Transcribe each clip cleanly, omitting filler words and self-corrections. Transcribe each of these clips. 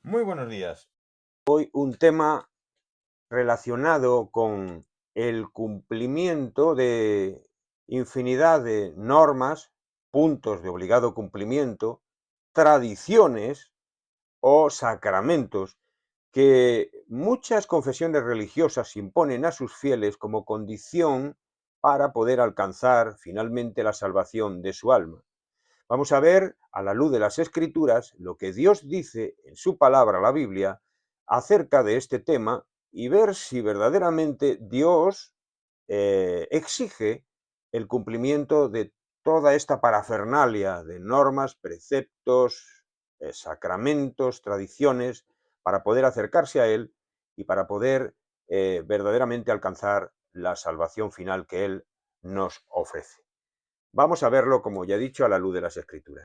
Muy buenos días. Hoy un tema relacionado con el cumplimiento de infinidad de normas, puntos de obligado cumplimiento, tradiciones o sacramentos que muchas confesiones religiosas imponen a sus fieles como condición para poder alcanzar finalmente la salvación de su alma. Vamos a ver, a la luz de las Escrituras, lo que Dios dice en su palabra, la Biblia, acerca de este tema y ver si verdaderamente Dios exige el cumplimiento de toda esta parafernalia de normas, preceptos, sacramentos, tradiciones, para poder acercarse a Él y para poder verdaderamente alcanzar la salvación final que Él nos ofrece. Vamos a verlo, como ya he dicho, a la luz de las Escrituras.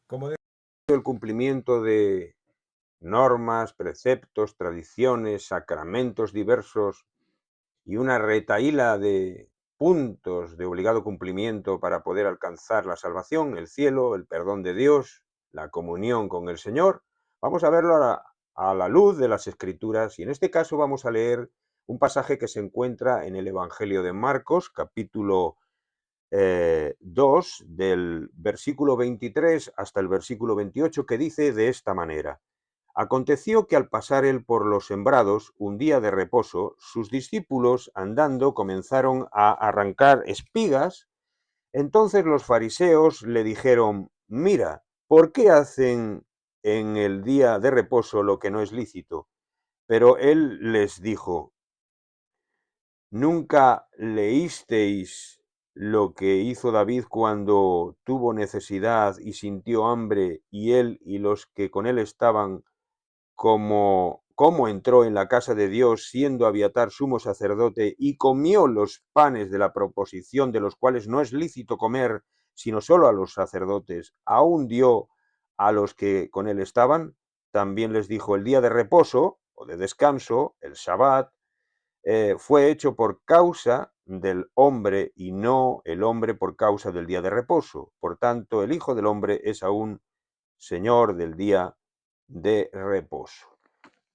Como de- El cumplimiento de normas, preceptos, tradiciones, sacramentos diversos y una retahíla de puntos de obligado cumplimiento para poder alcanzar la salvación, el cielo, el perdón de Dios, la comunión con el Señor. Vamos a verlo a la luz de las Escrituras y en este caso vamos a leer un pasaje que se encuentra en el Evangelio de Marcos, capítulo 2, del versículo 23 hasta el versículo 28, que dice de esta manera: Aconteció que al pasar él por los sembrados, un día de reposo, sus discípulos andando comenzaron a arrancar espigas. Entonces los fariseos le dijeron: Mira, ¿por qué hacen en el día de reposo lo que no es lícito? Pero él les dijo: ¿Nunca leísteis lo que hizo David cuando tuvo necesidad y sintió hambre, y él y los que con él estaban, cómo entró en la casa de Dios, siendo Abiatar sumo sacerdote, y comió los panes de la proposición, de los cuales no es lícito comer, sino solo a los sacerdotes, aún dio a los que con él estaban? También les dijo: el día de reposo o de descanso, el Shabbat, fue hecho por causa del hombre y no el hombre por causa del día de reposo. Por tanto, el Hijo del Hombre es aún Señor del día de reposo.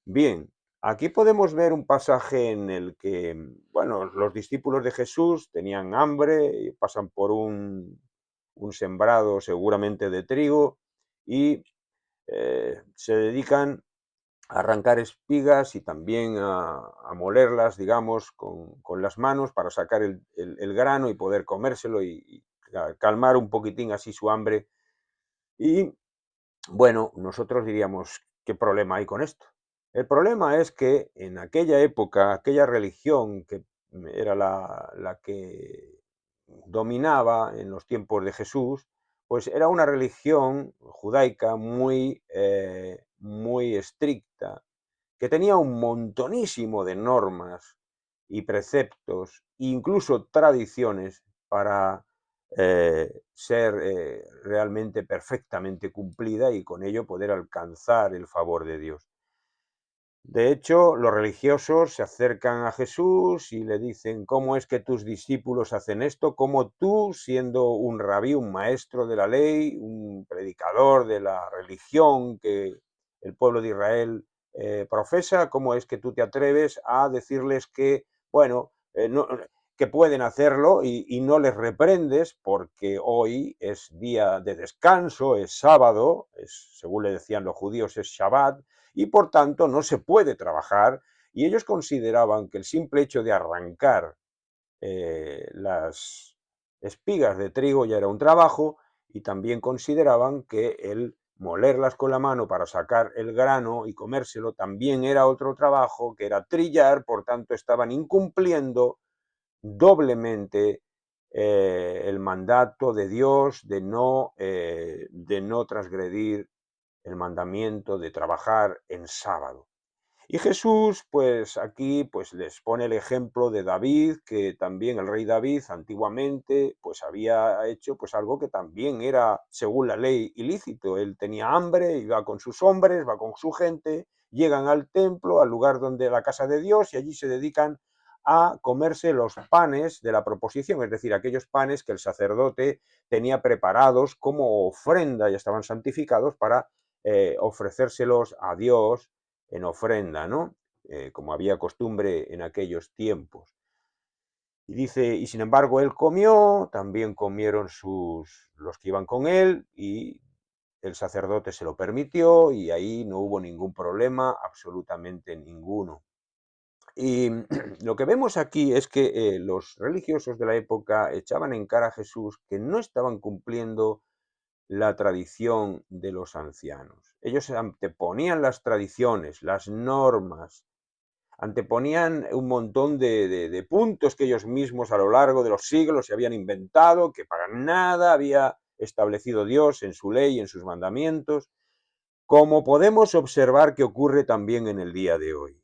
Bien, aquí podemos ver un pasaje en el que, bueno, los discípulos de Jesús tenían hambre y pasan por un sembrado seguramente de trigo y se dedican arrancar espigas y también a molerlas, digamos, con las manos para sacar el grano y poder comérselo y calmar un poquitín así su hambre. Y bueno, nosotros diríamos, ¿qué problema hay con esto? El problema es que en aquella época, aquella religión que era la que dominaba en los tiempos de Jesús, pues era una religión judaica muy estricta, que tenía un montonísimo de normas y preceptos, incluso tradiciones, para ser realmente perfectamente cumplida y con ello poder alcanzar el favor de Dios. De hecho, los religiosos se acercan a Jesús y le dicen: ¿cómo es que tus discípulos hacen esto? ¿Cómo tú, siendo un rabí, un maestro de la ley, un predicador de la religión que el pueblo de Israel profesa, cómo es que tú te atreves a decirles que, bueno, no, que pueden hacerlo y no les reprendes porque hoy es día de descanso, es sábado, según le decían los judíos, es Shabbat, y por tanto no se puede trabajar, y ellos consideraban que el simple hecho de arrancar las espigas de trigo ya era un trabajo, y también consideraban que el molerlas con la mano para sacar el grano y comérselo también era otro trabajo, que era trillar. Por tanto estaban incumpliendo doblemente el mandato de Dios de no transgredir el mandamiento de trabajar en sábado. Y Jesús, pues aquí pues les pone el ejemplo de David, que también el rey David antiguamente pues había hecho pues algo que también era según la ley ilícito. Él tenía hambre, iba con sus hombres, va con su gente, llegan al templo, al lugar donde la casa de Dios, y allí se dedican a comerse los panes de la proposición, es decir, aquellos panes que el sacerdote tenía preparados como ofrenda, ya estaban santificados para ofrecérselos a Dios en ofrenda, ¿no? Como había costumbre en aquellos tiempos. Y dice, y sin embargo él comió, también comieron los que iban con él, y el sacerdote se lo permitió, y ahí no hubo ningún problema, absolutamente ninguno. Y lo que vemos aquí es que los religiosos de la época echaban en cara a Jesús que no estaban cumpliendo la tradición de los ancianos. Ellos anteponían las tradiciones, las normas, anteponían un montón de puntos que ellos mismos a lo largo de los siglos se habían inventado, que para nada había establecido Dios en su ley, en sus mandamientos, como podemos observar que ocurre también en el día de hoy.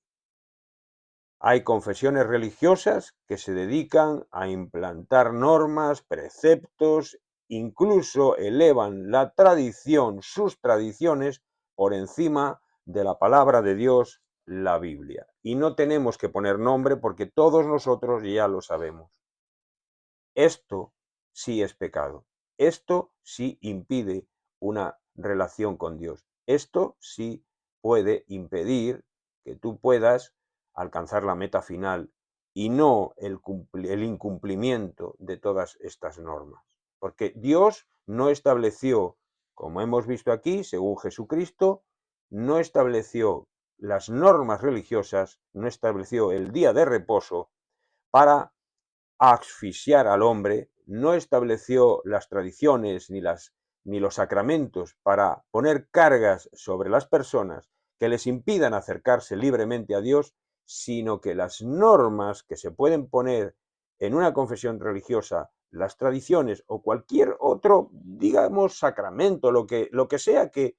Hay confesiones religiosas que se dedican a implantar normas, preceptos, incluso elevan la tradición, sus tradiciones, por encima de la palabra de Dios, la Biblia. Y no tenemos que poner nombre porque todos nosotros ya lo sabemos. Esto sí es pecado. Esto sí impide una relación con Dios. Esto sí puede impedir que tú puedas alcanzar la meta final y no el incumplimiento de todas estas normas. Porque Dios no estableció, como hemos visto aquí, según Jesucristo, no estableció las normas religiosas, no estableció el día de reposo para asfixiar al hombre, no estableció las tradiciones ni los sacramentos para poner cargas sobre las personas que les impidan acercarse libremente a Dios, sino que las normas que se pueden poner en una confesión religiosa, las tradiciones o cualquier otro, digamos, sacramento, lo que sea que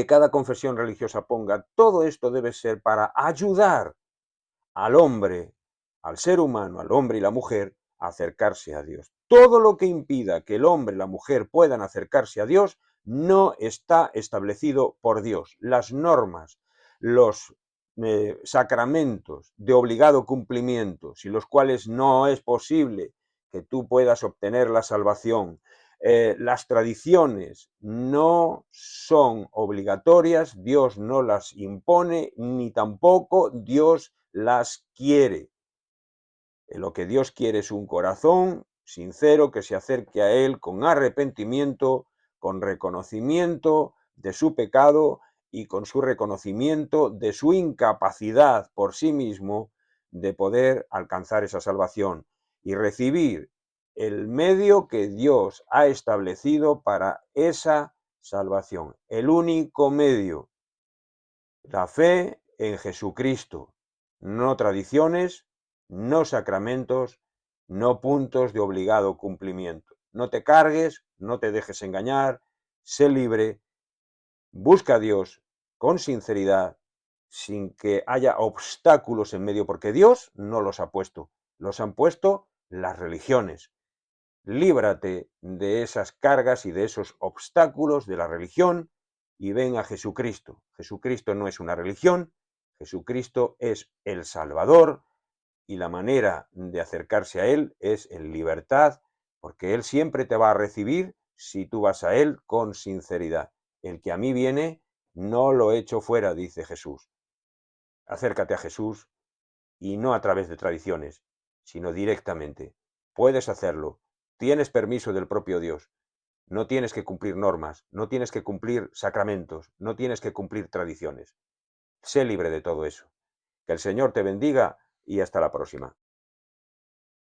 cada confesión religiosa ponga, todo esto debe ser para ayudar al hombre, al ser humano, al hombre y la mujer, a acercarse a Dios. Todo lo que impida que el hombre y la mujer puedan acercarse a Dios no está establecido por Dios. Las normas, los sacramentos de obligado cumplimiento, sin los cuales no es posible que tú puedas obtener la salvación, las tradiciones no son obligatorias, Dios no las impone, ni tampoco Dios las quiere. Lo que Dios quiere es un corazón sincero que se acerque a Él con arrepentimiento, con reconocimiento de su pecado y con su reconocimiento de su incapacidad por sí mismo de poder alcanzar esa salvación y recibir el medio que Dios ha establecido para esa salvación. El único medio, la fe en Jesucristo, no tradiciones, no sacramentos, no puntos de obligado cumplimiento. No te cargues, no te dejes engañar, sé libre, busca a Dios con sinceridad, sin que haya obstáculos en medio, porque Dios no los ha puesto, los han puesto las religiones. Líbrate de esas cargas y de esos obstáculos de la religión y ven a Jesucristo. Jesucristo no es una religión, Jesucristo es el Salvador y la manera de acercarse a Él es en libertad, porque Él siempre te va a recibir si tú vas a Él con sinceridad. El que a mí viene, no lo echo fuera, dice Jesús. Acércate a Jesús y no a través de tradiciones, sino directamente. Puedes hacerlo. Tienes permiso del propio Dios. No tienes que cumplir normas, no tienes que cumplir sacramentos, no tienes que cumplir tradiciones. Sé libre de todo eso. Que el Señor te bendiga y hasta la próxima.